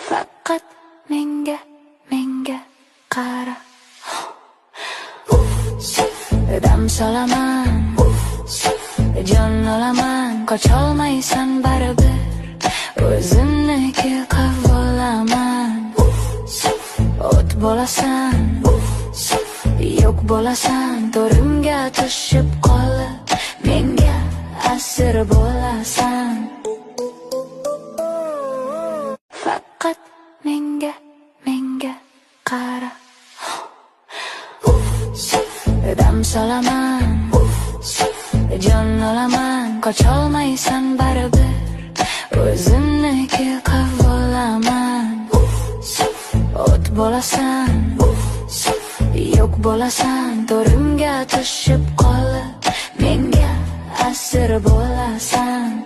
Faqat menga qara. Dam solaman, jon olaman, qocholmaysan baribir. O'zimniki qavolaman. O't bo'lasan, yo'q bo'lasan, to'rimga tushib qolib, menga asir bo'lasan. Faqat menga qara. Dam solaman, jon olaman, qocholmaysan baribir. O'zimniki qavolaman. O't bo'lasan, yo'q bo'lasan, to'rimga tushib qolib, menga asir bo'lasan.